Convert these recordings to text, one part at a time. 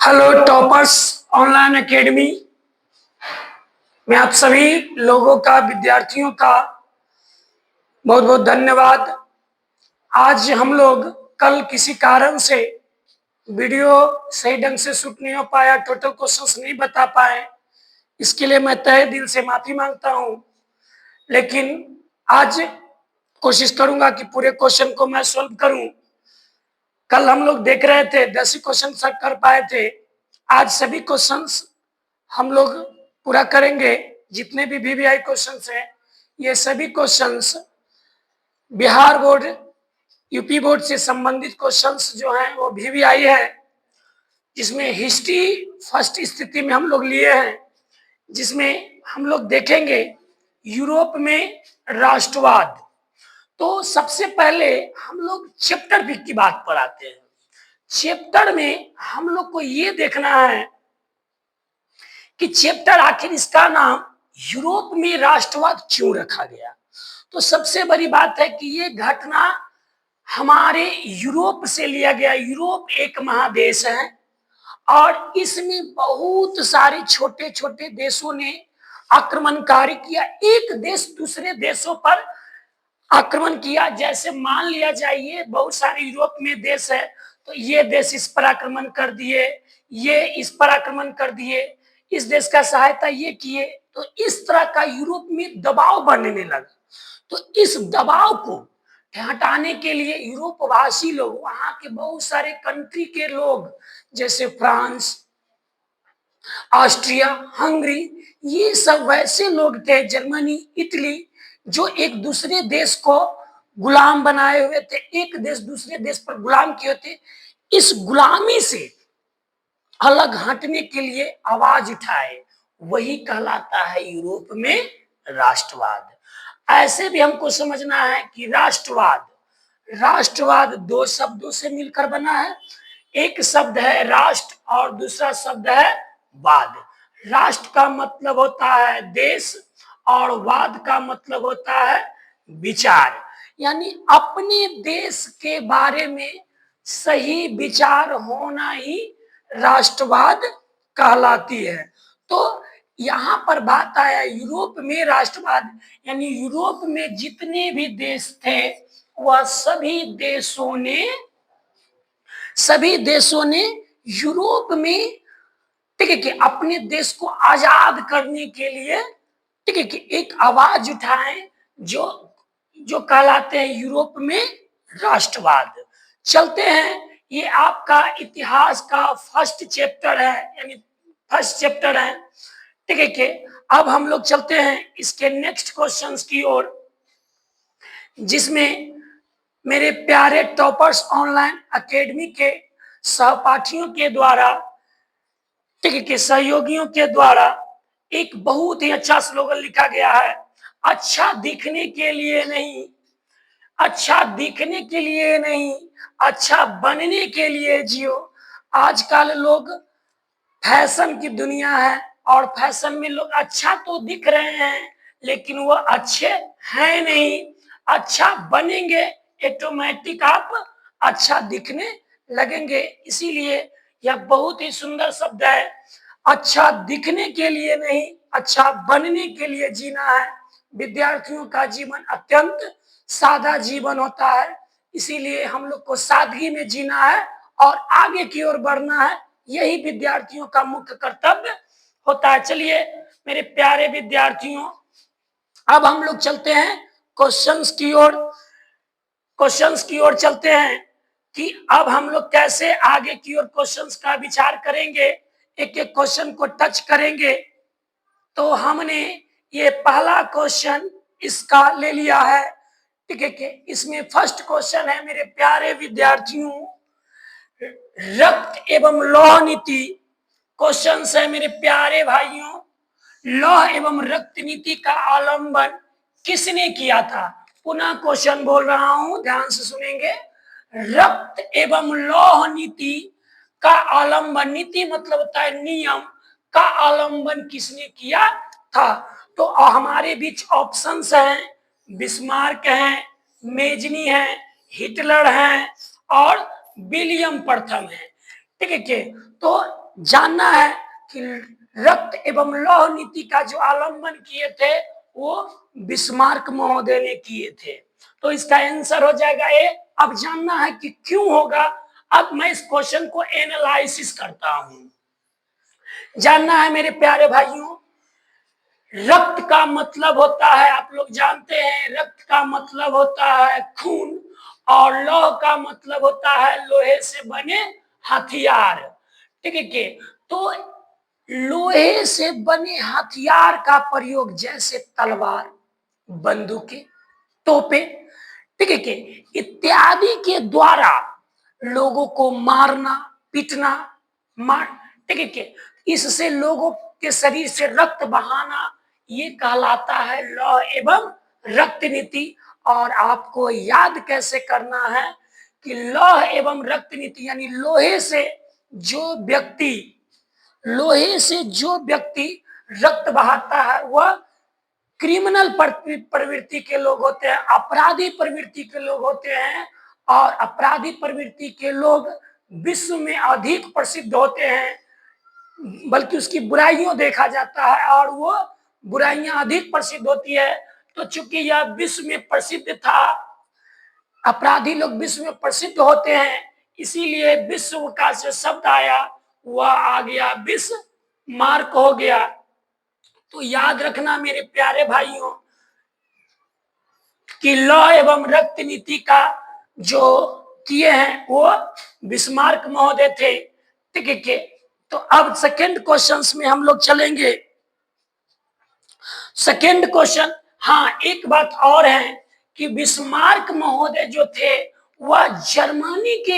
Hello toppers online academy में आप सभी लोगों का, विद्यार्थियों का बहुत बहुत धन्यवाद। आज हम लोग कल किसी कारण से वीडियो सही ढंग से शूट नहीं हो पाया, टोटल क्वेश्चंस नहीं बता पाए, इसके लिए मैं तहे दिल से माफी मांगता हूं। लेकिन आज कोशिश करूंगा कि पूरे क्वेश्चन को मैं सॉल्व करूं। कल हम लोग देख रहे थे 10 ही क्वेश्चन सॉल्व कर पाए थे। आज सभी क्वेश्चंस हम लोग पूरा करेंगे। जितने भी वीवीआई क्वेश्चंस हैं, ये सभी questions Bihar board, UP board से संबंधित क्वेश्चंस जो हैं वो वीवीआई है, जिसमें हिस्ट्री फर्स्ट स्थिति में हम लोग लिए हैं, जिसमें हम लोग देखेंगे यूरोप में राष्ट्रवाद। तो सबसे पहले हम लोग चैप्टर बी की बात पर आते हैं। चैप्टर में हम लोग को ये देखना है कि चैप्टर आखिर इसका नाम यूरोप में राष्ट्रवाद क्यों रखा गया। तो सबसे बड़ी बात है कि ये घटना हमारे यूरोप से लिया गया। यूरोप एक महादेश है और इसमें बहुत सारे छोटे छोटे देशों ने आक्रमणकारी किया। एक देश दूसरे देशों पर आक्रमण किया। जैसे मान लिया जाए ये बहुत सारे यूरोप में देश है, तो ये देश इस पर आक्रमण कर दिए, ये इस पर आक्रमण कर दिए, इस देश का सहायता ये किए। तो इस तरह का यूरोप में दबाव बनने लगा। तो इस दबाव को हटाने के लिए यूरोप भाषी लोग, वहां के बहुत सारे कंट्री के लोग, जैसे फ्रांस, ऑस्ट्रिया, हंगरी, ये सब वैसे लोग थे, जर्मनी, इटली, जो एक दूसरे देश को गुलाम बनाए हुए थे, एक देश दूसरे देश पर गुलाम किए थे। इस गुलामी से अलग हटने के लिए आवाज उठाए, वही कहलाता है यूरोप में राष्ट्रवाद। ऐसे भी हमको समझना है कि राष्ट्रवाद, राष्ट्रवाद दो शब्दों से मिलकर बना है। एक शब्द है राष्ट्र और दूसरा शब्द है वाद। राष्ट्र का मतलब होता है देश और वाद का मतलब होता है विचार, यानी अपने देश के बारे में सही विचार होना ही राष्ट्रवाद कहलाती है। तो यहां पर बात आया यूरोप में राष्ट्रवाद, यानी यूरोप में जितने भी देश थे वह सभी देशों ने यूरोप में, ठीक है, कि अपने देश को आजाद करने के लिए, ठीक है, कि एक आवाज उठाए, जो जो कहलाते हैं यूरोप में राष्ट्रवाद। चलते हैं, ये आपका इतिहास का फर्स्ट चैप्टर है, यानी फर्स्ट चैप्टर है, ठीक है। कि अब हम लोग चलते हैं इसके नेक्स्ट क्वेश्चंस की ओर, जिसमें मेरे प्यारे टॉपर्स ऑनलाइन एकेडमी के सहपाठियों के द्वारा, ठीक है, कि सहयोगियों के द्वारा एक बहुत ही अच्छा स्लोगन लिखा गया है। अच्छा दिखने के लिए नहीं, अच्छा दिखने के लिए नहीं, अच्छा बनने के लिए जियो। आजकल लोग, फैशन की दुनिया है और फैशन में लोग अच्छा तो दिख रहे हैं, लेकिन वो अच्छे हैं नहीं। अच्छा बनेंगे, ऑटोमेटिक आप अच्छा दिखने लगेंगे। इसीलिए यह बहुत ही सुंदर शब्द है। अच्छा दिखने के लिए नहीं, अच्छा बनने के लिए जीना है। विद्यार्थियों का जीवन अत्यंत सादा जीवन होता है, इसीलिए हम लोग को सादगी में जीना है और आगे की ओर बढ़ना है। यही विद्यार्थियों का मुख्य कर्तव्य होता है। चलिए मेरे प्यारे विद्यार्थियों, अब हम लोग चलते हैं क्वेश्चंस की ओर। क्वेश्चंस की ओर चलते हैं कि अब हम लोग कैसे आगे की ओर क्वेश्चंस का विचार करेंगे, एक एक क्वेश्चन को टच करेंगे। तो हमने ये पहला क्वेश्चन इसका ले लिया है, ठीक है। कि इसमें फर्स्ट क्वेश्चन है मेरे प्यारे विद्यार्थियों, रक्त एवं लौह नीति। क्वेश्चन है मेरे प्यारे भाइयों, लौह एवं रक्त नीति का आलंबन किसने किया था। पुनः क्वेश्चन बोल रहा हूं, ध्यान से सुनेंगे। रक्त एवं लौह नीति का आलंबन, नीति मतलब होता है नियम, का आलंबन किसने किया था। तो हमारे बीच ऑप्शंस हैं, बिस्मार्क हैं, मेजनी है, हिटलर हैं और विलियम प्रथम है, ठीक है। तो जानना है कि रक्त एवं लौह नीति का जो अवलंबन किए थे वो बिस्मार्क महोदय ने किए थे। तो इसका आंसर हो जाएगा ए। अब जानना है कि क्यों होगा। अब मैं इस क्वेश्चन को एनालिसिस करता हूं। जानना है मेरे प्यारे भाइयों, रक्त का मतलब होता है, आप लोग जानते हैं, रक्त का मतलब होता है खून, और लौह का मतलब होता है लोहे से बने हथियार। ठीक है के तो लोहे से बने हथियार का प्रयोग जैसे तलवार, बंदूकें, तोपे, ठीक है के इत्यादि के द्वारा लोगों को मारना, पीटना, मार, ठीक है के इससे लोगों के शरीर से रक्त बहाना, ये कहलाता है लौह एवं रक्त नीति। और आपको याद कैसे करना है कि लौह एवं रक्त नीति यानी लोहे से जो व्यक्ति रक्त बहाता है वह क्रिमिनल प्रवृत्ति के लोग होते हैं, अपराधी प्रवृत्ति के लोग होते हैं। और अपराधी प्रवृत्ति के लोग विश्व में अधिक प्रसिद्ध होते हैं, बल्कि उसकी बुराइयों देखा जाता है और वो बुराइयां अधिक प्रसिद्ध होती है। तो चूंकि यह विश्व में प्रसिद्ध था, अपराधी लोग विश्व में प्रसिद्ध होते हैं, इसीलिए विश्व का जो शब्द आया वह आ गया विश्व मार्क हो गया। तो याद रखना मेरे प्यारे भाइयों कि लौह एवं रक्त नीति का जो किए हैं वो बिस्मार्क महोदय थे। ठीक है, तो अब सेकंड क्वेश्चंस में हम लोग चलेंगे। सेकंड क्वेश्चन, हाँ एक बात और है कि बिस्मार्क महोदय जो थे वह जर्मनी के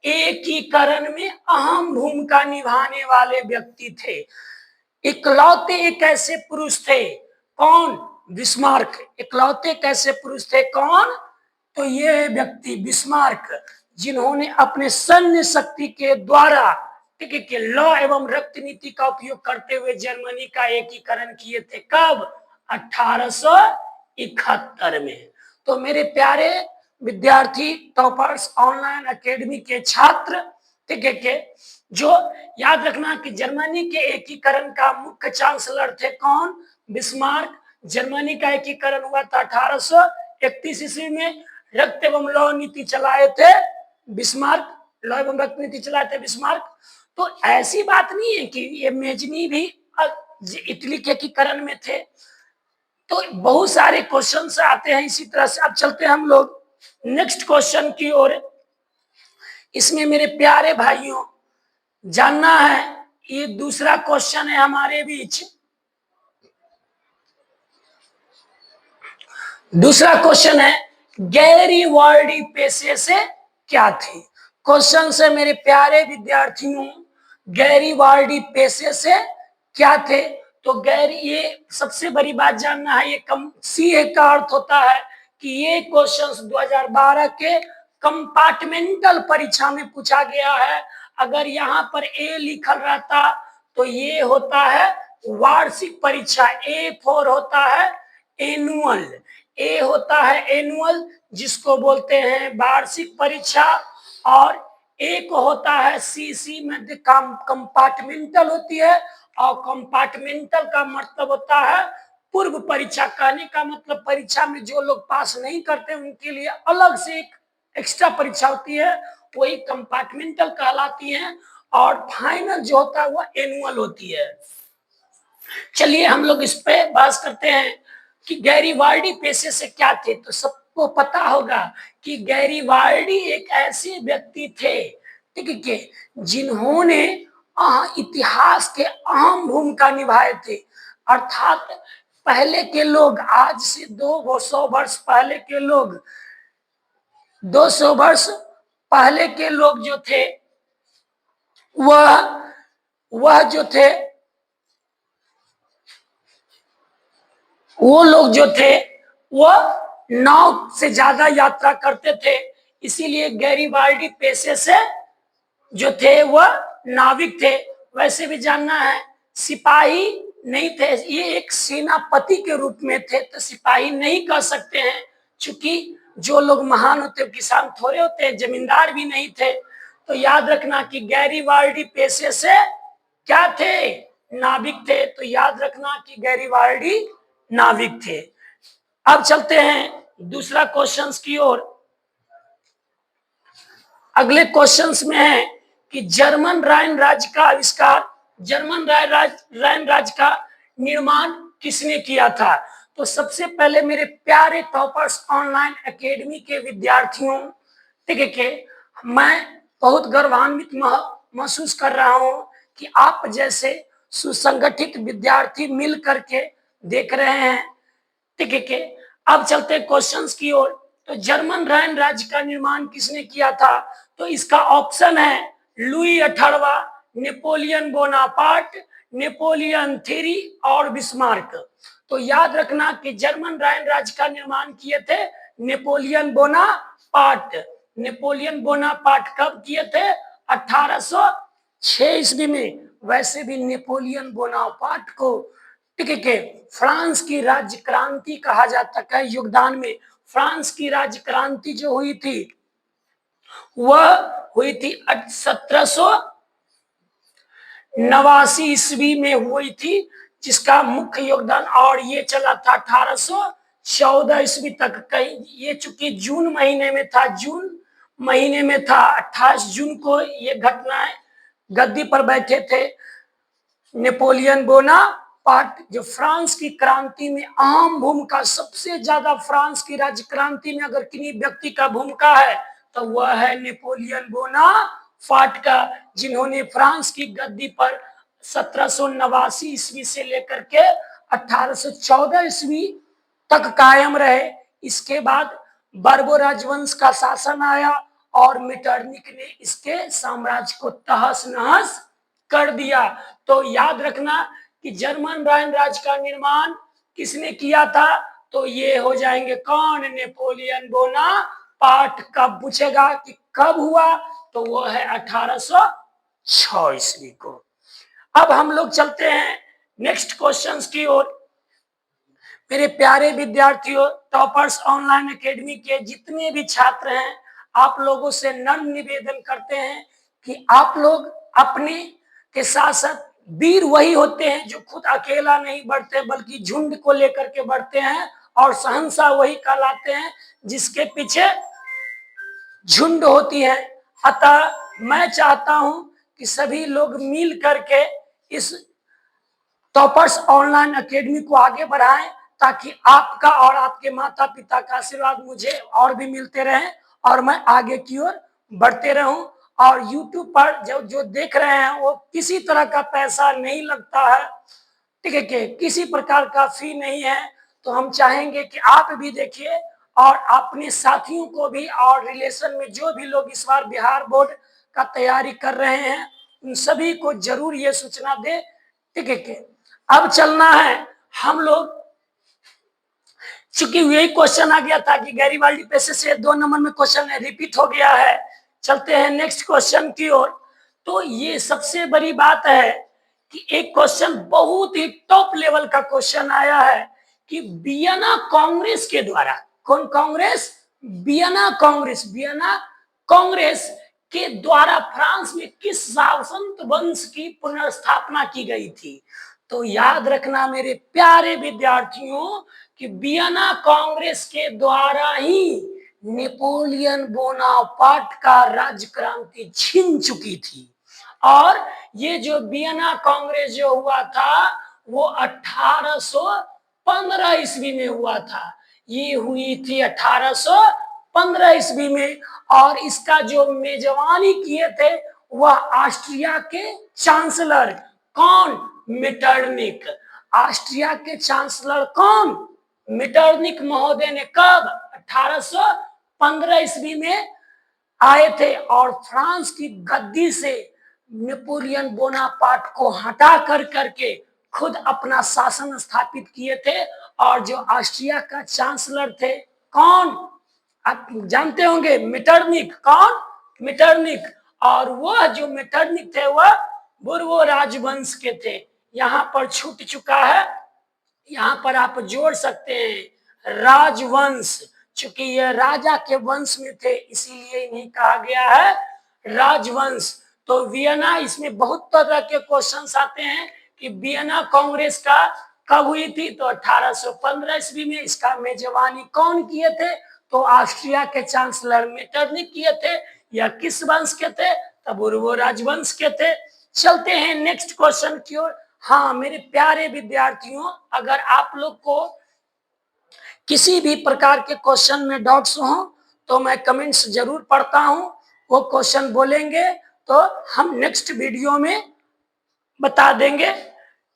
एकीकरण में अहम भूमिका निभाने वाले व्यक्ति थे। इकलौते एक ऐसे पुरुष थे, कौन? बिस्मार्क। इकलौते एक ऐसे पुरुष थे, कौन? तो ये व्यक्ति बिस्मार्क, जिन्होंने अपने सैन्य शक्ति के द्वारा ठीक है कि लौह एवं रक्त नीति का उपयोग करते हुए जर्मनी का एकीकरण किए थे। कब? 1871 में। तो मेरे प्यारे विद्यार्थी, टॉपर्स, ऑनलाइन एकेडमी के छात्र, ठीक है के जो याद रखना कि जर्मनी के एकीकरण का मुख्य चांसलर थे, कौन? बिस्मार्क। जर्मनी का एकीकरण हुआ था 1831 ईस्वी में। रक्त एवं लौह नीति चलाए थे बिस्मार्क, लौह एवं रक्त नीति चलाए थे बिस्मार्क। तो ऐसी बात नहीं है कि ये मेजनी भी इटली के एकीकरण में थे। तो बहुत सारे क्वेश्चन आते हैं इसी तरह से। अब चलते हैं हम लोग नेक्स्ट क्वेश्चन की ओर। इसमें मेरे प्यारे भाइयों जानना है, ये दूसरा क्वेश्चन है हमारे बीच। दूसरा क्वेश्चन है गैरीवाल्डी पेशे से क्या थे? क्वेश्चन से मेरे प्यारे विद्यार्थियों, गैरीवाल्डी पेशे से क्या थे? तो ये सबसे बड़ी बात जानना है, ये कम सीए का अर्थ होता है कि ये क्वेश्चंस 2012 के कंपार्टमेंटल परीक्षा में पूछा गया है। अगर यहाँ पर ए लिखल रहता तो ये होता है वार्षिक परीक्षा, A4 होता है एनुअल, ए होता है एनुअल जिसको बोलते हैं वार्षिक परीक्षा, और एक होता है सीसी में कंपार्टमेंटल होती है। और कंपार्टमेंटल का मतलब होता है पूर्व परीक्षा। कहने का मतलब परीक्षा में जो लोग पास नहीं करते उनके लिए अलग से एक एक्स्ट्रा परीक्षा होती है, वही कंपार्टमेंटल कहलाती है। और फाइनल जो होता है वो एनुअल होती है। चलिए हम लोग इस पे बात करते हैं कि गैरीवाल्डी पेशे से क्या थे। तो सबको पता होगा कि गैरीवाल्डी एक ऐसे व्यक्ति थे, ठीक है, जिन्होंने इतिहास के अहम भूमिका निभाए थे। अर्थात पहले के लोग, आज से 200 वर्ष पहले के लोग, 200 वर्ष पहले के लोग जो थे वह जो थे वो लोग जो थे वह नाव से ज्यादा यात्रा करते थे। इसीलिए गैरीवाल्डी पेशे से जो थे वह नाविक थे। वैसे भी जानना है सिपाही नहीं थे, ये एक सेनापति के रूप में थे, तो सिपाही नहीं कह सकते हैं, क्योंकि जो लोग महान होते किसान थोड़े होते हैं, जमींदार भी नहीं थे। तो याद रखना कि गैरीवाल्डी पेशे से क्या थे, नाविक थे। तो याद रखना कि गैरीवाल्डी नाविक थे। अब चलते हैं दूसरा क्वेश्चंस की ओर। अगले क्वेश्चंस में है कि जर्मन राइन राज्य का आविष्कार, जर्मन राइन राज्य का निर्माण किसने किया था? तो सबसे पहले मेरे प्यारे टॉपर्स ऑनलाइन एकेडमी के विद्यार्थियों, ठीक है, के मैं बहुत गर्वान्वित महसूस कर रहा हूं कि आप जैसे सुसंगठित विद्यार्थी मिल करके देख रहे हैं, ठीक है के। अब चलते क्वेश्चंस की ओर। तो जर्मन राइन राज्य का निर्माण किसने किया था? तो इसका ऑप्शन है लुई 18वां, नेपोलियन बोनापार्ट, नेपोलियन थ्री और बिस्मार्क। तो याद रखना कि जर्मन राइन राज्य का निर्माण किए थे नेपोलियन बोनापार्ट। नेपोलियन बोनापार्ट कब किए थे? 1806 ईस्वी में। वैसे भी नेपोलियन बोनापार्ट को, ठीक है, फ्रांस की राज्य क्रांति कहा जाता है। योगदान में फ्रांस की राज्य क्रांति जो हुई थी वह हुई थी 1789 ईस्वी में हुई थी, जिसका मुख्य योगदान, और ये चला था 1814 ईस्वी तक। कहीं ये चूंकि जून महीने में था, जून महीने में था, 28 जून को ये घटनाएं गद्दी पर बैठे थे नेपोलियन बोनापार्ट, जो फ्रांस की क्रांति में अहम भूमिका, सबसे ज्यादा फ्रांस की राज्य क्रांति में अगर किन्हीं व्यक्ति का भूमिका है तो वह है नेपोलियन बोनापार्ट का, जिन्होंने फ्रांस की गद्दी पर 1789 ईस्वी से लेकर के 1814 ईस्वी तक कायम रहे। इसके बाद बर्बो राजवंश का शासन आया और मेटरनिक ने इसके साम्राज्य को तहस नहस कर दिया। तो याद रखना कि जर्मन राइन राज्य का निर्माण किसने किया था? तो ये हो जाएंगे कौन? Napoleon Bonaparte. कब पूछेगा कि कब हुआ? तो वो है 1806 ईस्वी को। अब हम लोग चलते हैं नेक्स्ट क्वेश्चंस की ओर। मेरे प्यारे विद्यार्थियों, टॉपर्स ऑनलाइन एकेडमी के जितने भी छात्र हैं, आप लोगों से नम्र निवेदन करते हैं कि आप लोग अपने के साथ साथ वीर वही होते हैं जो खुद अकेला नहीं बढ़ते बल्कि झुंड को लेकर के बढ़ते हैं, और सहनशाह वही कहलाते हैं जिसके पीछे झुंड होती है। अतः मैं चाहता हूं कि सभी लोग मिल करके इस टॉपर्स ऑनलाइन एकेडमी को आगे बढ़ाएं, ताकि आपका और आपके माता पिता का आशीर्वाद मुझे और भी मिलते रहे और मैं आगे की ओर बढ़ते रहूं। और YouTube पर जो देख रहे हैं वो किसी तरह का पैसा नहीं लगता है, ठीक है, किसी प्रकार का फी नहीं है। तो हम चाहेंगे कि आप भी देखिए और अपने साथियों को भी, और रिलेशन में जो भी लोग इस बार बिहार बोर्ड का तैयारी कर रहे हैं उन सभी को जरूर ये सूचना दे, ठीक है। अब चलना है हम लोग, चूंकि यही क्वेश्चन आ गया था कि गैरीवाल्डी पेशे से 2 नंबर में क्वेश्चन रिपीट हो गया है। चलते हैं नेक्स्ट क्वेश्चन की ओर। तो ये सबसे बड़ी बात है कि एक क्वेश्चन बहुत ही टॉप लेवल का क्वेश्चन आया है कि वियना कांग्रेस के द्वारा, कौन कांग्रेस? वियना कांग्रेस। वियना कांग्रेस के द्वारा फ्रांस में किस सामंत वंश की पुनर्स्थापना की गई थी? तो याद रखना मेरे प्यारे विद्यार्थियों कि वियना कांग्रेस के द्वारा ही नेपोलियन बोनापार्ट का राज्य क्रांति छिन चुकी थी। और ये जो वियना कांग्रेस जो हुआ था वो 1815 ईस्वी में हुआ था। ये हुई थी 1815 ईस्वी में, और इसका जो मेजबानी किए थे वह ऑस्ट्रिया के चांसलर, कौन? मेटरनिक। ऑस्ट्रिया के चांसलर कौन? मेटरनिक महोदय ने कब? 1815 ईस्वी में आए थे और फ्रांस की गद्दी से नेपोलियन बोनापार्ट को हटा कर करके खुद अपना शासन स्थापित किए थे। और जो ऑस्ट्रिया का चांसलर थे, कौन? आप जानते होंगे, मेटरनिक। कौन? मेटरनिक। और वह जो मेटरनिक थे वह बुर्बो राजवंश के थे। यहाँ पर छूट चुका है, यहाँ पर आप जोड़ सकते हैं राजवंश, चूंकि यह राजा के वंश में थे इसीलिए इन्हें कहा गया है राजवंश। तो वियना, इसमें बहुत तरह के क्वेश्चंस आते हैं कि वियना कांग्रेस का कब हुई थी, तो 1815 ईस्वी में। इसका मेजबानी कौन किए थे, तो ऑस्ट्रिया के चांसलर मेटरनिख किए थे। या किस वंश के थे, तब वो राजवंश के थे। चलते हैं नेक्स्ट क्वेश्चन की ओर। हाँ मेरे प्यारे विद्यार्थियों, अगर आप लोग को किसी भी प्रकार के क्वेश्चन में डाउट्स हो तो मैं कमेंट्स जरूर पढ़ता हूं, वो क्वेश्चन बोलेंगे तो हम नेक्स्ट वीडियो में बता देंगे।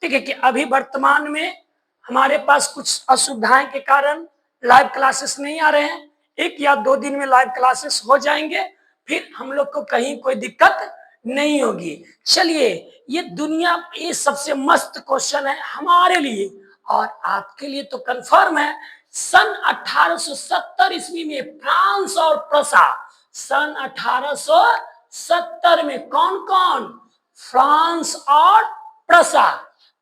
ठीक है कि अभी वर्तमान में हमारे पास कुछ असुविधाएं के कारण लाइव क्लासेस नहीं आ रहे हैं। 1 या 2 दिन में लाइव क्लासेस हो जाएंगे, फिर हम लोग को कहीं कोई दिक्कत नहीं होगी। चलिए, ये सबसे मस्त क्वेश्चन है हमारे लिए और आपके लिए तो कंफर्म है। सन 1870 ईस्वी में फ्रांस और प्रसा, सन 1870 में कौन कौन, फ्रांस और प्रसा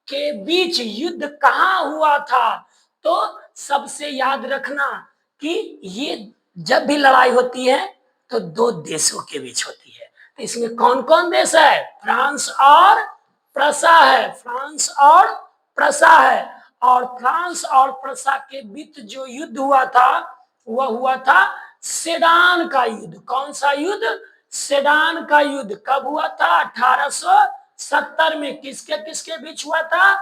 के बीच युद्ध कहां हुआ था। तो सबसे याद रखना कि ये जब भी लड़ाई होती है तो 2 देशों के बीच होती है। तो इसमें कौन कौन देश है, फ्रांस और प्रसा है, फ्रांस और प्रसा है। और फ्रांस और प्रसा के बीच जो युद्ध हुआ था वह हुआ था सेडान का युद्ध। कौन सा युद्ध, सेडान का युद्ध। कब हुआ था, 1870 में। किसके किसके बीच हुआ था,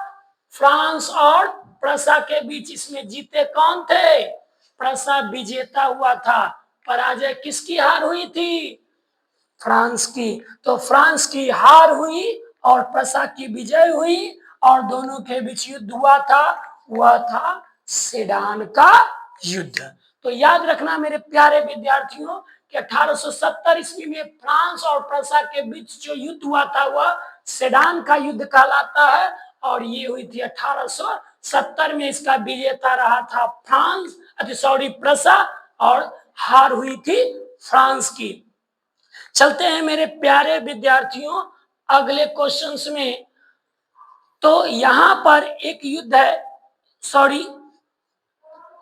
फ्रांस और प्रसा के बीच। इसमें जीते कौन थे, प्रसा विजेता हुआ था। पराजय किसकी हार हुई थी, फ्रांस की। तो फ्रांस की हार हुई और प्रसा की विजय हुई और दोनों के बीच युद्ध हुआ था, वह था सेडान का युद्ध। तो याद रखना मेरे प्यारे विद्यार्थियों कि 1870 ईस्वी में फ्रांस और प्रसा के बीच जो युद्ध हुआ था वह सेडान का युद्ध कहलाता है। और ये हुई थी 1870 में। इसका विजेता रहा था प्रसा और हार हुई थी फ्रांस की। चलते हैं मेरे प्यारे विद्यार्थियों अगले क्वेश्चंस में। तो यहां पर एक युद्ध है,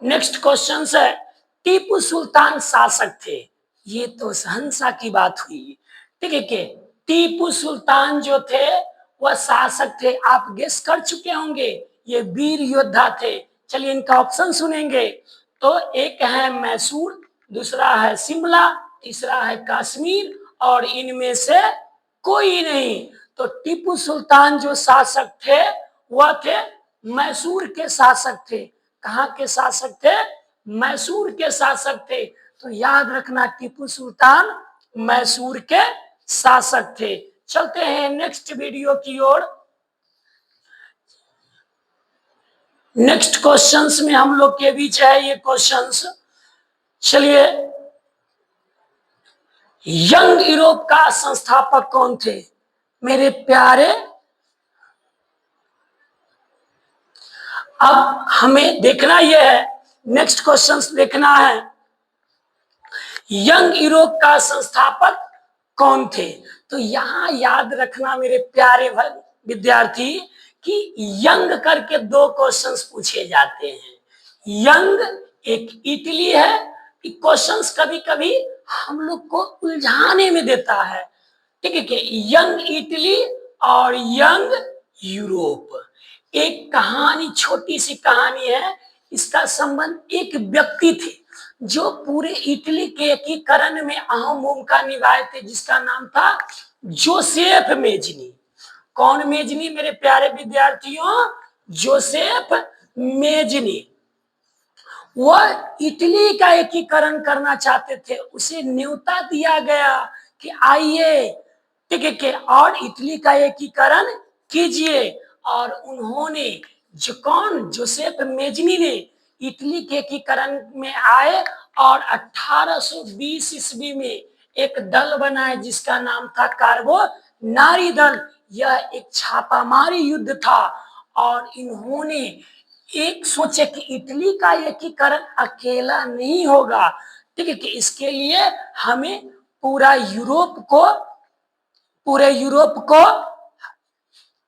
नेक्स्ट क्वेश्चन है, टीपू सुल्तान शासक थे। ये तो शहंशाह की बात हुई। ठीक है कि टीपू सुल्तान जो थे वह शासक थे। आप गेस कर चुके होंगे, ये वीर योद्धा थे। चलिए इनका ऑप्शन सुनेंगे। तो एक है मैसूर, दूसरा है शिमला, तीसरा है कश्मीर और इनमें से कोई नहीं। तो टीपू सुल्तान जो शासक थे वह थे मैसूर के शासक थे। कहां के शासक थे, मैसूर के शासक थे। तो याद रखना टीपू सुल्तान मैसूर के शासक थे। चलते हैं नेक्स्ट वीडियो की ओर। नेक्स्ट क्वेश्चंस में हम लोग के बीच है ये क्वेश्चंस। चलिए, यंग यूरोप का संस्थापक कौन थे, मेरे प्यारे। अब हमें देखना यह है, नेक्स्ट क्वेश्चंस देखना है, यंग यूरोप का संस्थापक कौन थे। तो यहां याद रखना मेरे प्यारे विद्यार्थी कि यंग करके 2 क्वेश्चंस पूछे जाते हैं। यंग एक इटली है। क्वेश्चंस कभी कभी हम लोग को उलझाने में देता है। ठीक है कि यंग इटली और यंग यूरोप, एक कहानी, छोटी सी कहानी है। इसका संबंध एक व्यक्ति थे जो पूरे इटली के एकीकरण में अहम भूमिका निभाए थे, जिसका नाम था जोसेफ मेजनी। कौन मेजनी मेरे प्यारे विद्यार्थियों, जोसेफ मेजनी। वह इटली का एकीकरण करना चाहते थे। उसे न्योता दिया गया कि आइए, ठीक है कि और इटली का एकीकरण कीजिए। और उन्होंने जोसेफ मेजनी ने इटली के एकीकरण में आए और 1820 ईस्वी में एक दल बनाए जिसका नाम था कार्बोनारी दल। यह एक छापामारी युद्ध था और इन्होंने एक सोचे कि इटली का एकीकरण अकेला नहीं होगा। ठीक है कि इसके लिए हमें पूरे यूरोप को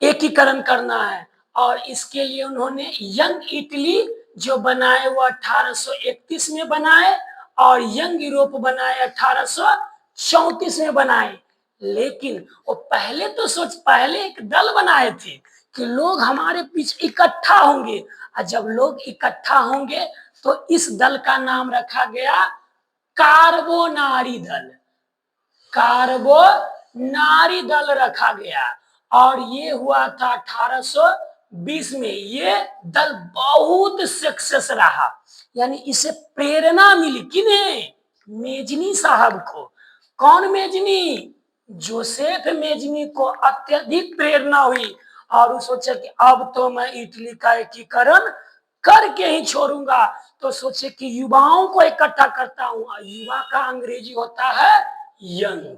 एकीकरण करना है। और इसके लिए उन्होंने यंग इटली जो बनाए वो 1831 में बनाए और यंग यूरोप बनाए 1833 34 में बनाए। लेकिन वो पहले तो पहले एक दल बनाए थे कि लोग हमारे पीछे इकट्ठा होंगे, और जब लोग इकट्ठा होंगे तो इस दल का नाम रखा गया कार्बोनारी दल। कार्बोनारी दल रखा गया, और ये हुआ था 1820 में। ये दल बहुत सक्सेस रहा, यानी इसे प्रेरणा मिली किन्हें? मेजनी साहब को। कौन मेजनी? जोसेफ मेजनी को अत्यधिक प्रेरणा हुई, और वो सोचा कि अब तो मैं इटली का एकीकरण करके ही छोड़ूंगा। तो सोचे कि युवाओं को इकट्ठा करता हूं, और युवा का अंग्रेजी होता है यंग।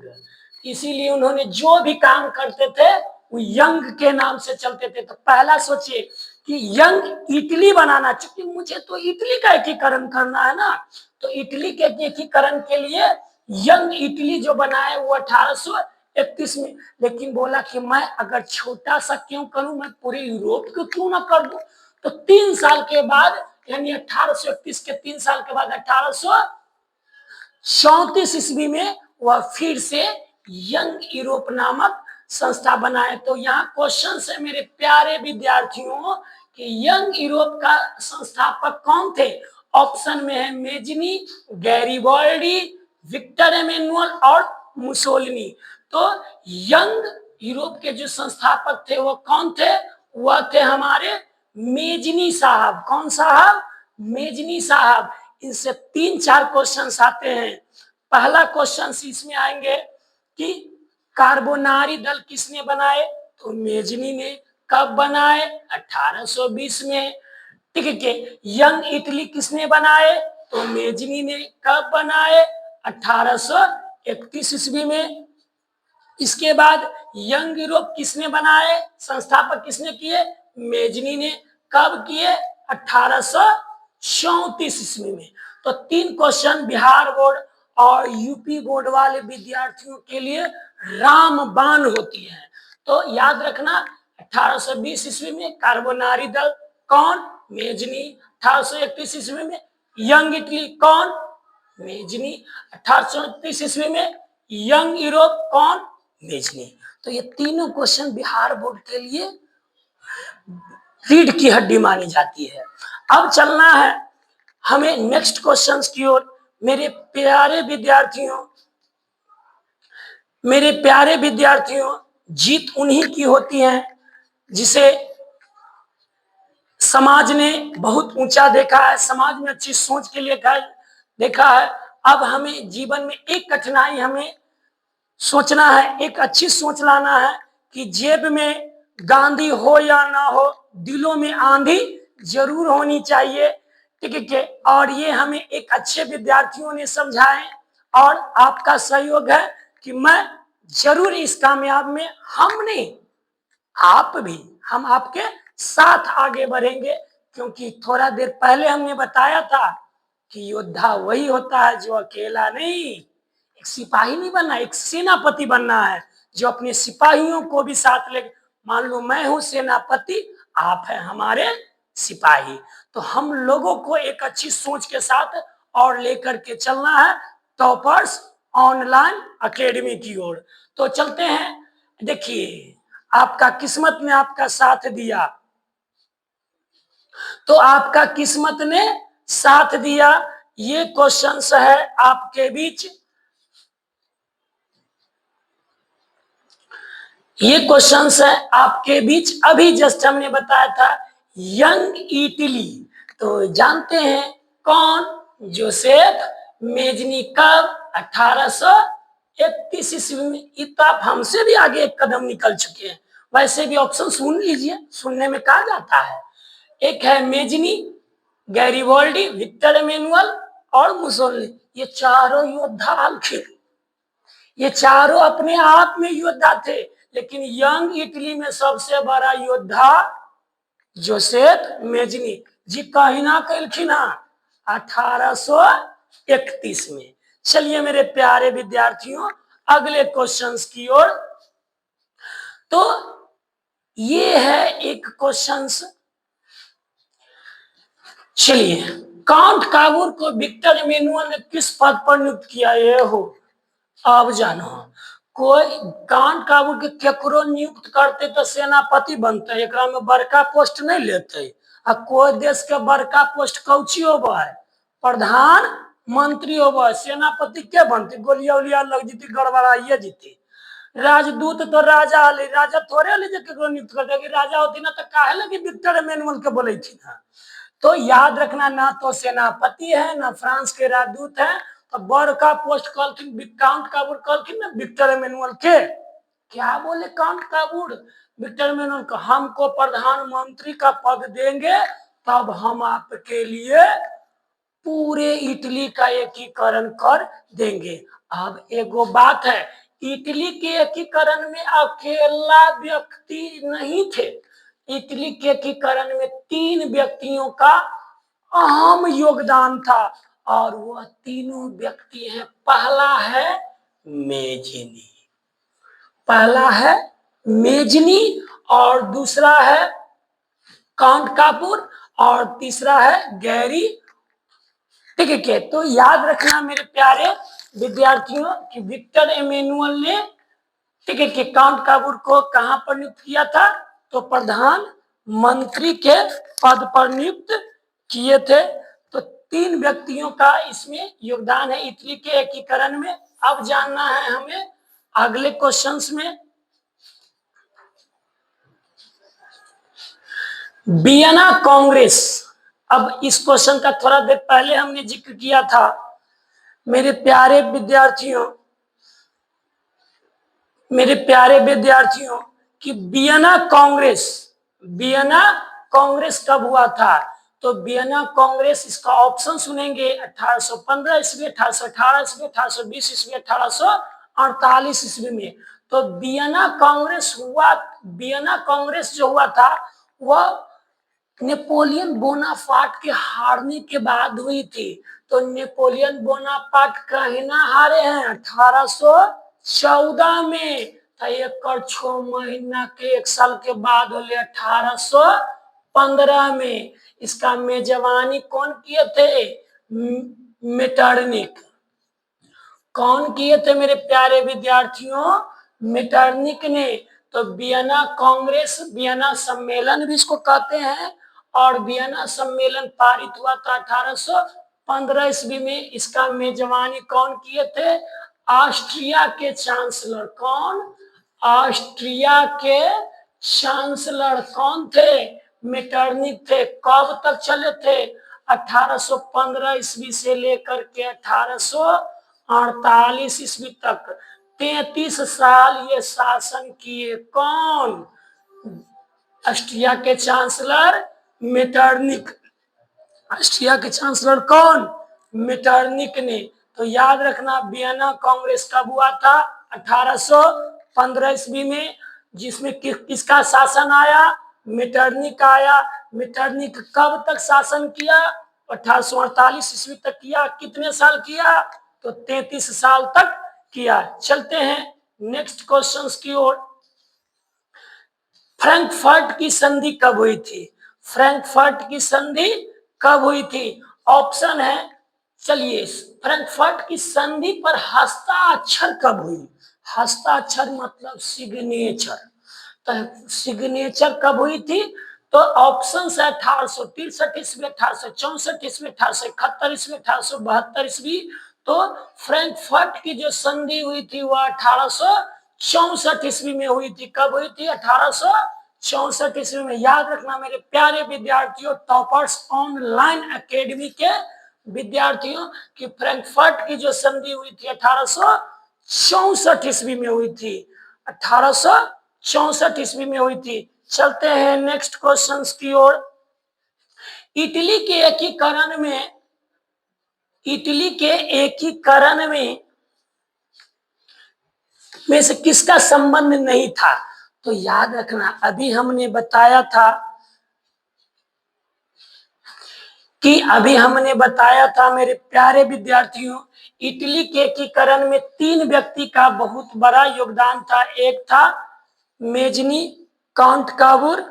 इसीलिए उन्होंने जो भी काम करते थे वो यंग के नाम से चलते थे। तो पहला सोचे कि यंग इटली बनाना, क्योंकि मुझे तो इटली का एकीकरण करना है ना। तो इटली के एकीकरण के लिए यंग इटली जो बनाए वो 1831 में। लेकिन बोला कि मैं अगर छोटा सा क्यों करूं, मैं पूरे यूरोप को क्यों ना कर दूं। तो 3 साल के बाद, यानी 1831 के 3 साल के बाद 1834 ईस्वी में वह फिर से यंग यूरोप नामक संस्था बनाए। तो यहाँ क्वेश्चन है मेरे प्यारे विद्यार्थियों कि यंग यूरोप का संस्थापक कौन थे? ऑप्शन में है मेजनी, गैरिबाल्डी, विक्टर एमेनुअल और मुसोलिनी। तो यंग यूरोप के जो संस्थापक थे वो कौन थे? वह थे हमारे मेजनी साहब। कौन साहब? मेजनी साहब। इनसे 3-4 क्वेश्चन आते हैं। पहला क्वेश्चन इसमें आएंगे कि कार्बोनारी दल किसने बनाए? तो मेजनी ने। कब बनाए? 1820 में। ठीक है। यंग इटली किसने बनाए? तो मेजनी ने। कब बनाए? 1831 ईस्वी में। इसके बाद यंग यूरोप किसने बनाए? संस्थापक किसने किए? मेजनी ने। कब किए? 1834 ईस्वी में। तो 3 क्वेश्चन बिहार बोर्ड और यूपी बोर्ड वाले विद्यार्थियों के लिए रामबाण होती है। तो याद रखना, 1820 ईस्वी में कार्बोनारी दल कौन? मेजनी। 1831 ईस्वी में यंग इटली कौन? मेजनी। 1834 ईस्वी में यंग यूरोप कौन? मेजनी। तो ये तीनों क्वेश्चन बिहार बोर्ड के लिए रीढ़ की हड्डी मानी जाती है। अब चलना है हमें नेक्स्ट क्वेश्चंस की ओर। मेरे प्यारे विद्यार्थियों, मेरे प्यारे विद्यार्थियों, जीत उन्हीं की होती है जिसे समाज ने बहुत ऊंचा देखा है, समाज में अच्छी सोच के लिए देखा है। अब हमें जीवन में एक कठिनाई हमें सोचना है, एक अच्छी सोच लाना है कि जेब में गांधी हो या ना हो, दिलों में आंधी जरूर होनी चाहिए। ठीक है। और ये हमें एक अच्छे विद्यार्थियों ने समझाए, और आपका सहयोग है कि मैं जरूर इस कामयाब में हमने आप भी, हम आपके साथ आगे बढ़ेंगे। क्योंकि थोड़ा देर पहले हमने बताया था कि योद्धा वही होता है जो अकेला नहीं, एक सिपाही नहीं बनना, एक सेनापति बनना है जो अपने सिपाहियों को भी साथ ले। मान लो मैं हूं सेनापति, आप हैं हमारे सिपाही। तो हम लोगों को एक अच्छी सोच के साथ और लेकर के चलना है टॉपर्स ऑनलाइन एकेडमी की ओर। तो चलते हैं। देखिए, आपका किस्मत ने आपका साथ दिया, तो आपका किस्मत ने साथ दिया। ये क्वेश्चन है आपके बीच, ये क्वेश्चन है आपके बीच। अभी जस्ट हमने बताया था यंग इटली, तो जानते हैं कौन? Joseph Mazzini. कब? 1831 ईस्वी में। तो आप हमसे भी आगे एक कदम निकल चुके हैं। वैसे भी ऑप्शन सुन लीजिए, सुनने में कहा जाता है। एक है मेजनी, गैरिबाल्डी, विक्टर एमेनुअल और मुसोलिनी। ये चारों योद्धा थे, ये चारों अपने आप में योद्धा थे। लेकिन यंग इटली में सबसे बड़ा योद्धा जोसेफ मेजनी जी कहीं ना कहीं 1831 में। चलिए मेरे प्यारे विद्यार्थियों, अगले क्वेश्चंस की ओर। तो ये है एक क्वेश्चंस। चलिए, काउंट काबूर को विक्टर एमेनुअल ने किस पद पर नियुक्त किया? ये हो अब जानो, कोई कांट काबूल के केकरो नियुक्त करते तो सेनापति बनते, एकरा में बड़का पोस्ट नहीं लेते। आ कोई देश के बड़का पोस्ट कौची होब है, प्रधानमंत्री होब है। सेनापति के बनते, गोलिया उलिया लग जीती, गड़बड़ाइए जीती। राजदूत तो राजा हले, राजा थोड़े हले जे केकरो नियुक्त करते, कि राजा होती ना तो काहे लगी विक्टर एमेनुअल के बोले थी ना। तो याद रखना, ना तो सेनापति है ना फ्रांस के राजदूत है, तो बड़का पोस्ट कहलखिन काउंट काबूर, कहलखिन ना विक्टर एमेनुअल के। क्या बोले काउंट काबूर विक्टर एमेनुअल को, हमको प्रधानमंत्री का पद देंगे तब हम आपके लिए पूरे इटली का एकीकरण कर देंगे। अब एगो बात है, इटली के एकीकरण में अकेला व्यक्ति नहीं थे। इटली के एकीकरण में 3 व्यक्तियों का अहम योगदान था, और वह तीनों व्यक्ति हैं। पहला है मेजनी, पहला है मेजनी, और दूसरा है काउंट कापूर, और तीसरा है गैरी। ठीक है, तो याद रखना मेरे प्यारे विद्यार्थियों कि विक्टर एमेनुअल ने, ठीक है, कि काउंट काबूर को कहां पर नियुक्त किया था, तो प्रधानमंत्री के पद पर नियुक्त किए थे। तो 3 व्यक्तियों का इसमें योगदान है इटली के एकीकरण में। अब जानना है हमें अगले क्वेश्चंस में, वियना कांग्रेस। अब इस क्वेश्चन का थोड़ा देर पहले हमने जिक्र किया था मेरे प्यारे विद्यार्थियों, मेरे प्यारे विद्यार्थियों कि वियना कांग्रेस, वियना कांग्रेस कब हुआ था। तो वियना कांग्रेस, इसका ऑप्शन सुनेंगे 1815 ईस्वी, 1818 ईस्वी, 1820 ईस्वी, 1848 ईस्वी में। तो वियना कांग्रेस हुआ, वियना कांग्रेस जो हुआ था वह नेपोलियन बोनापार्ट के हारने के बाद हुई थी। तो नेपोलियन बोनापार्ट कहीं ना हारे हैं, 1814 में। तो 6 महीना के 1 साल के बाद होले 1815 में। इसका मेजबानी कौन किए थे, मेटरनिक। कौन किए थे मेरे प्यारे विद्यार्थियों, मेटरनिक ने। तो वियना कांग्रेस, वियना सम्मेलन भी इसको कहते हैं, और वियना सम्मेलन पारित हुआ था 1815 ईस्वी में। इसका मेजबानी कौन किए थे, ऑस्ट्रिया के चांसलर। कौन, ऑस्ट्रिया के चांसलर कौन थे, मेटरनिक थे। कब तक चले थे, 1815 ईस्वी से लेकर के 1848 ईस्वी तक 33 साल ये शासन किए। कौन, ऑस्ट्रिया के चांसलर मेटरनिक। ऑस्ट्रिया के चांसलर कौन, मेटरनिक ने। तो याद रखना वियना कांग्रेस कब हुआ था, 1815 ईस्वी में, जिसमें किसका शासन आया, मेटरनिक आया। मेटरनिक कब तक शासन किया, 1848 ईस्वी तक किया। कितने साल किया, तो 33 साल तक किया। चलते हैं नेक्स्ट क्वेश्चंस की ओर। फ्रैंकफर्ट की संधि कब हुई थी, फ्रैंकफर्ट की संधि कब हुई थी। ऑप्शन है, चलिए, फ्रैंकफर्ट की संधि पर हस्ताक्षर कब हुई। हस्ताक्षर मतलब सिग्नेचर, तो सिग्नेचर कब हुई थी। तो ऑप्शन है 1863 ईस्वी, 1864 ईस्वी, 1871 ईस्वी, 1872 ईस्वी। तो फ्रैंकफर्ट की जो संधि हुई थी वह 1864 ईस्वी में हुई थी। कब हुई थी, 1864 ईस्वी में। याद रखना मेरे प्यारे विद्यार्थियों, टॉपर्स ऑनलाइन एकेडमी के विद्यार्थियों की फ्रैंकफर्ट की जो संधि हुई थी 1864 ईस्वी में हुई थी, 1864 ईस्वी में हुई थी। चलते हैं नेक्स्ट क्वेश्चंस की ओर। इटली के एकीकरण में, इटली के एकीकरण में से किसका संबंध नहीं था। तो याद रखना, अभी हमने बताया था कि, अभी हमने बताया था मेरे प्यारे विद्यार्थियों, इटली के एकीकरण में 3 व्यक्ति का बहुत बड़ा योगदान था। एक था मेजनी, काउंट काबूर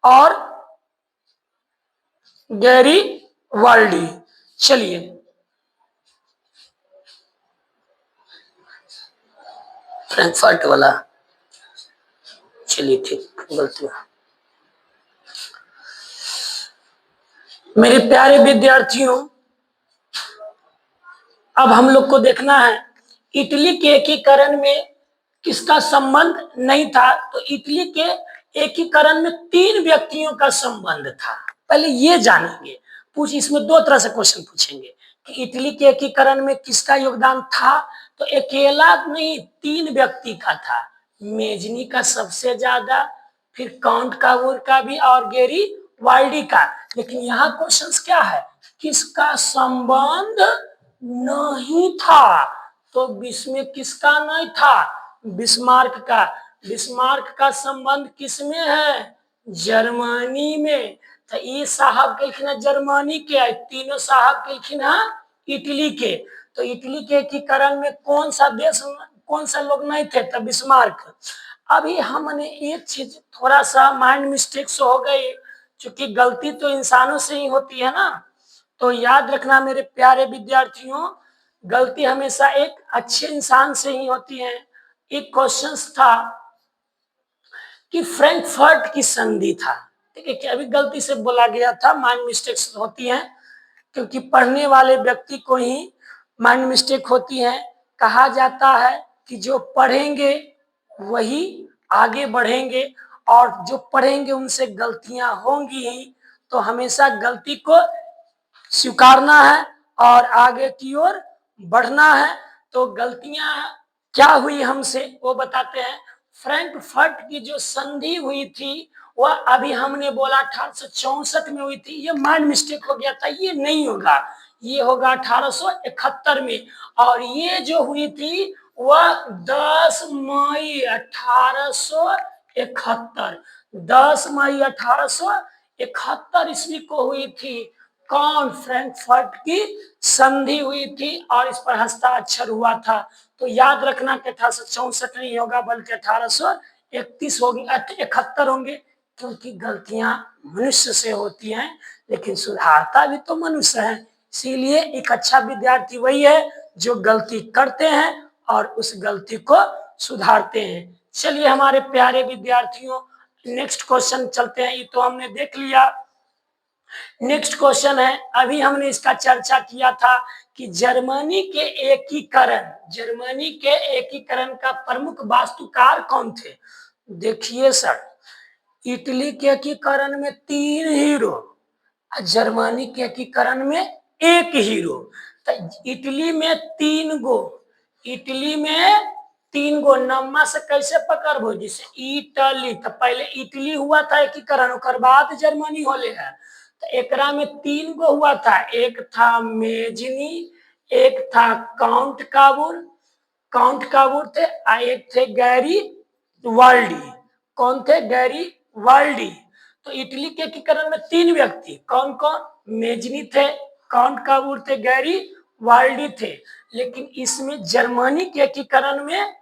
और गैरी वाल्डी। चलिए, फ्रैंकफर्ट वाला, चलिए ठीक, गलती। मेरे प्यारे विद्यार्थियों, अब हम लोग को देखना है इटली के एकीकरण में किसका संबंध नहीं था। तो इटली के एकीकरण में 3 व्यक्तियों का संबंध था, पहले ये जानेंगे। इसमें 2 तरह से क्वेश्चन पूछेंगे कि इटली के एकीकरण में किसका योगदान था। तो अकेला नहीं, 3 व्यक्ति का था। मेजनी का सबसे ज्यादा, फिर काउंट कावूर का भी, और गेरी वाल्डी का। लेकिन यहाँ क्वेश्चन क्या है, किसका संबंध नहीं था। तो इसमें किसका नहीं था, बिस्मार्क का। बिस्मार्क का संबंध किसमें है, जर्मनी में। तो ये साहब के जर्मनी के, तीनों साहब के इटली के। तो इटली के एकीकरण में कौन सा देश, कौन सा लोग नहीं थे, तो बिस्मार्क। अभी हमने एक चीज थोड़ा सा माइंड मिस्टेक्स हो गई, क्योंकि गलती तो इंसानों से ही होती है ना। तो याद रखना मेरे प्यारे विद्यार्थियों, गलती हमेशा एक अच्छे इंसान से ही होती है। एक क्वेश्चन था कि फ्रैंकफर्ट की संधि था, ठीक है, कि अभी गलती से बोला गया था, माइंड मिस्टेक्स होती हैं, क्योंकि पढ़ने वाले व्यक्ति को ही माइंड मिस्टेक होती है। कहा जाता है कि जो पढ़ेंगे वही आगे बढ़ेंगे, और जो पढ़ेंगे उनसे गलतियां होंगी ही। तो हमेशा गलती को स्वीकारना है और आगे की ओर बढ़ना है। तो गलतियां क्या हुई हमसे वो बताते हैं। फ्रैंकफर्ट की जो संधि हुई थी वह अभी हमने बोला 1864 में हुई थी। ये माइंड मिस्टेक हो गया था, ये नहीं होगा, ये होगा 1871 में। और ये जो हुई थी वह 10 मई 1871, 10 मई 1871 ईस्वी को हुई थी। कौन, फ्रैंकफर्ट की संधि हुई थी, और इस पर हस्ताक्षर हुआ था। तो याद रखना कि 1864 नहीं होगा, बल्कि 1831 होगी, 71 होंगे, क्योंकि गलतियां मनुष्य से होती हैं, लेकिन सुधारता भी तो मनुष्य है। इसीलिए एक अच्छा विद्यार्थी वही है जो गलती करते हैं और उस गलती को सुधारते हैं। चलिए हमारे प्यारे विद्यार्थियों, नेक्स्ट क्वेश्चन चलते हैं। ये तो हमने देख लिया। नेक्स्ट क्वेश्चन है, अभी हमने इसका चर्चा किया था कि जर्मनी के एकीकरण का प्रमुख वास्तुकार कौन थे। देखिए सर, इटली के एकीकरण में 3 हीरो, जर्मनी के एकीकरण में 1 हीरो। तो इटली में 3 गो, इटली में 3 गो नम्मा से कैसे पकड़बो, जैसे इटली, तो पहले इटली हुआ था एकीकरण, उसके बाद जर्मनी होले है। तो एकरा में 3 गो हुआ था, एक था मेजनी, एक था काउंट काबूर थे, एक थे गैरी वाल्डी। कौन थे, गैरी वाल्डी। तो इटली के एकीकरण में 3 व्यक्ति, कौन कौन, मेजनी थे, काउंट काबूर थे, गैरी वाल्डी थे। लेकिन इसमें जर्मनी के एकीकरण में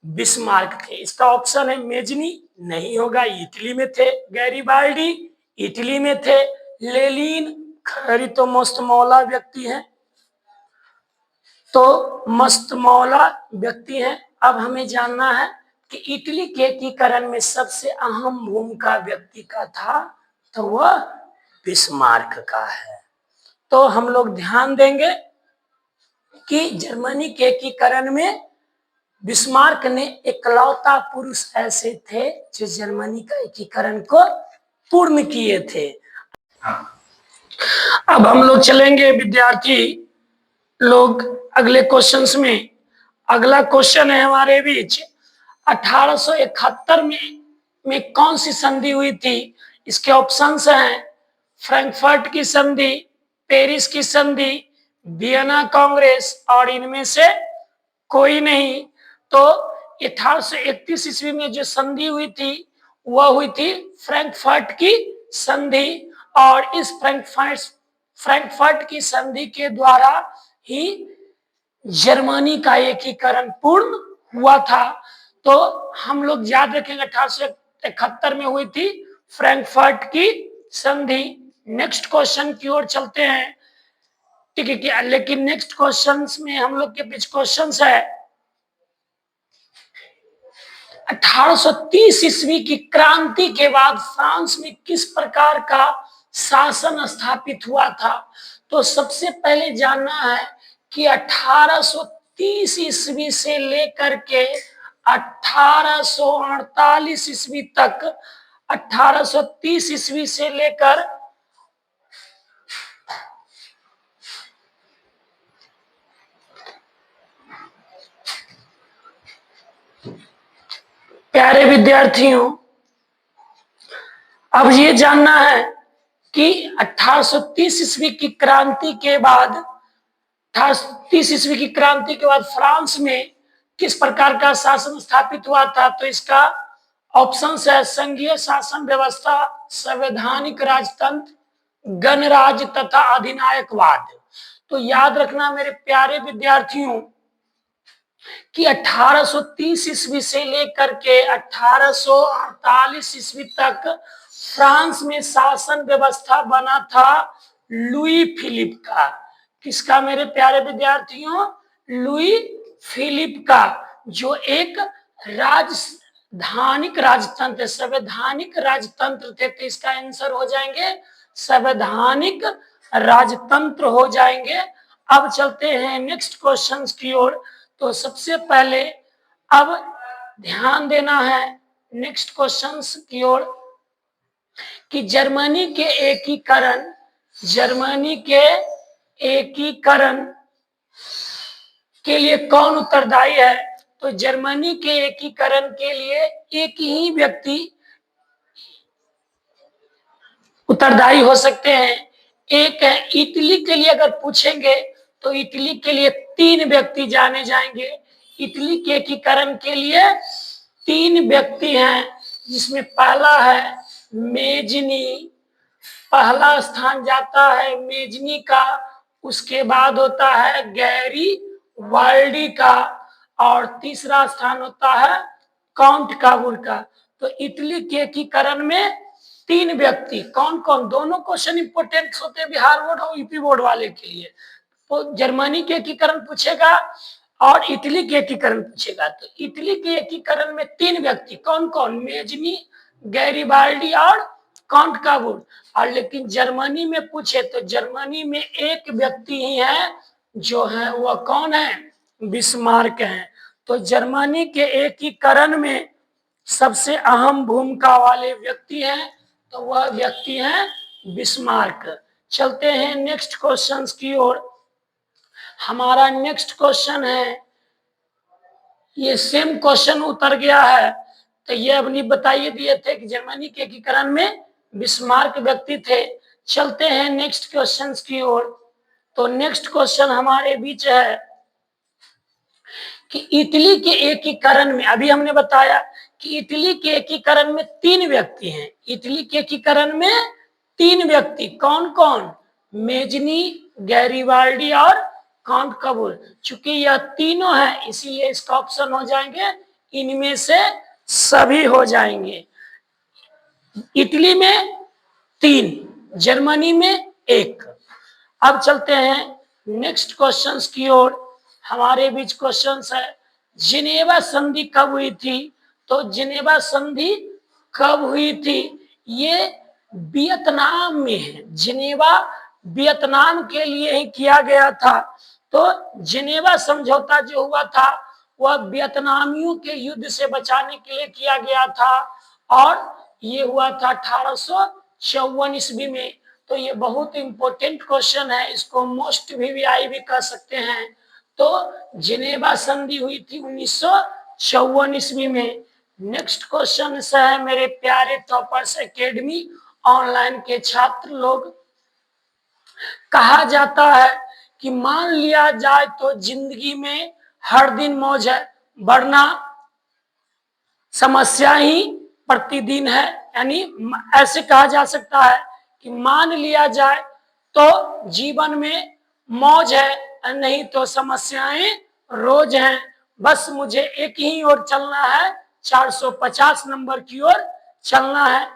बिस्मार्क थे। इसका ऑप्शन है मेजनी, नहीं होगा, इटली में थे। गैरीबाल्डी इटली में थे। लेनिन, खैरी तो मस्तमौला व्यक्ति हैं, तो मस्तमौला व्यक्ति हैं। अब हमें जानना है कि इटली के एकीकरण में सबसे अहम भूमिका व्यक्ति का था, तो वह बिस्मार्क का है। तो हम लोग ध्यान देंगे कि जर्मनी के एकीकरण में बिस्मार्क ने इकलौता पुरुष ऐसे थे जो जर्मनी का एकीकरण को पूर्ण किए थे। अब हम लोग चलेंगे विद्यार्थी लोग अगले क्वेश्चंस में। अगला क्वेश्चन है हमारे बीच, 1871 में कौन सी संधि हुई थी। इसके ऑप्शंस हैं फ्रैंकफर्ट की संधि, पेरिस की संधि, वियना कांग्रेस, और इनमें से कोई नहीं। तो 1831 ईस्वी में जो संधि हुई थी वह हुई थी फ्रैंकफर्ट की संधि, और इस फ्रैंकफर्ट की संधि के द्वारा ही जर्मनी का एकीकरण पूर्ण हुआ था। तो हम लोग याद रखेंगे 1871 में हुई थी फ्रैंकफर्ट की संधि। नेक्स्ट क्वेश्चन की ओर चलते हैं, ठीक है क्या। लेकिन नेक्स्ट क्वेश्चन में हम लोग के बीच क्वेश्चन है 1830 ईस्वी की क्रांति के बाद फ्रांस में किस प्रकार का शासन स्थापित हुआ था? तो सबसे पहले जानना है कि 1830 ईस्वी से लेकर के 1848 ईस्वी तक, 1830 ईस्वी से लेकर प्यारे विद्यार्थियों, अब ये जानना है कि 1830 ईस्वी की क्रांति के बाद, 1830 ईस्वी की क्रांति के बाद फ्रांस में किस प्रकार का शासन स्थापित हुआ था? तो इसका ऑप्शन है संघीय शासन व्यवस्था, संवैधानिक राजतंत्र, गणराज्य तथा अधिनायकवाद। तो याद रखना मेरे प्यारे विद्यार्थियों कि 1830 ईस्वी से लेकर के 1848 ईस्वी तक फ्रांस में शासन व्यवस्था बना था लुई फिलिप का। किसका मेरे प्यारे विद्यार्थियों? लुई फिलिप का, जो एक राजधानिक राजतंत्र, संवैधानिक राजतंत्र थे। तो इसका आंसर हो जाएंगे संवैधानिक राजतंत्र हो जाएंगे। अब चलते हैं नेक्स्ट क्वेश्चन की ओर। तो सबसे पहले अब ध्यान देना है नेक्स्ट क्वेश्चन की ओर कि जर्मनी के एकीकरण के लिए कौन उत्तरदायी है? तो जर्मनी के एकीकरण के लिए एक ही व्यक्ति उत्तरदायी हो सकते हैं। एक है इटली के लिए, अगर पूछेंगे तो इटली के लिए 3 व्यक्ति जाने जाएंगे। इटली के एकीकरण के लिए 3 व्यक्ति हैं, जिसमें पहला है मेजनी, पहला स्थान जाता है मेजनी का, उसके बाद होता है गैरी वाल्डी का, और तीसरा स्थान होता है काउंट काबुल का। तो इटली के एकीकरण में 3 व्यक्ति कौन कौन? दोनों क्वेश्चन इंपोर्टेंट होते हैं बिहार बोर्ड और यूपी बोर्ड वाले के लिए। तो जर्मनी के एकीकरण पूछेगा और इटली के एकीकरण पूछेगा। तो इटली के एकीकरण में 3 व्यक्ति कौन कौन? मेजनी, गैरीबाल्डी और काउंट काबुल। और लेकिन जर्मनी में पूछे तो जर्मनी में एक व्यक्ति ही है, जो है वह कौन है? बिस्मार्क है। तो जर्मनी के एकीकरण में सबसे अहम भूमिका वाले व्यक्ति हैं, तो वह व्यक्ति हैं बिस्मार्क। चलते हैं नेक्स्ट क्वेश्चन की ओर। हमारा नेक्स्ट क्वेश्चन है, ये सेम क्वेश्चन उतर गया है। तो ये अपनी बताइए दिए थे कि जर्मनी के एकीकरण में बिस्मार्क व्यक्ति थे। चलते हैं नेक्स्ट क्वेश्चन की ओर। तो नेक्स्ट क्वेश्चन हमारे बीच है कि इटली के एकीकरण में, अभी हमने बताया कि इटली के एकीकरण में 3 व्यक्ति हैं। इटली के एकीकरण में 3 व्यक्ति कौन कौन? मेजनी, गैरीबाल्डी और काउंट काबुल। चूंकि यह तीनों है इसीलिए इसका ऑप्शन हो जाएंगे इनमें से सभी हो जाएंगे। इटली में 3, जर्मनी में 1। अब चलते हैं नेक्स्ट क्वेश्चन की ओर। हमारे बीच क्वेश्चन है जिनेवा संधि कब हुई थी? तो जिनेवा संधि कब हुई थी? ये वियतनाम में है। जिनेवा वियतनाम के लिए ही किया गया था। तो जिनेवा समझौता जो हुआ था वह वियतनामियों के युद्ध से बचाने के लिए किया गया था, और ये हुआ था 1854 ईस्वी में। तो ये बहुत इंपॉर्टेंट क्वेश्चन है, इसको मोस्ट वीवीआई भी कह सकते हैं। तो जिनेवा संधि हुई थी 1954 ईस्वी में। नेक्स्ट क्वेश्चन है मेरे प्यारे टॉपर्स एकेडमी ऑनलाइन के छात्र लोग, कहा जाता है कि मान लिया जाए तो जिंदगी में हर दिन मौज है, वरना समस्या ही प्रतिदिन है। यानी ऐसे कहा जा सकता है कि मान लिया जाए तो जीवन में मौज है, नहीं तो समस्याएं रोज हैं। बस मुझे एक ही ओर चलना है, 450 नंबर की ओर चलना है।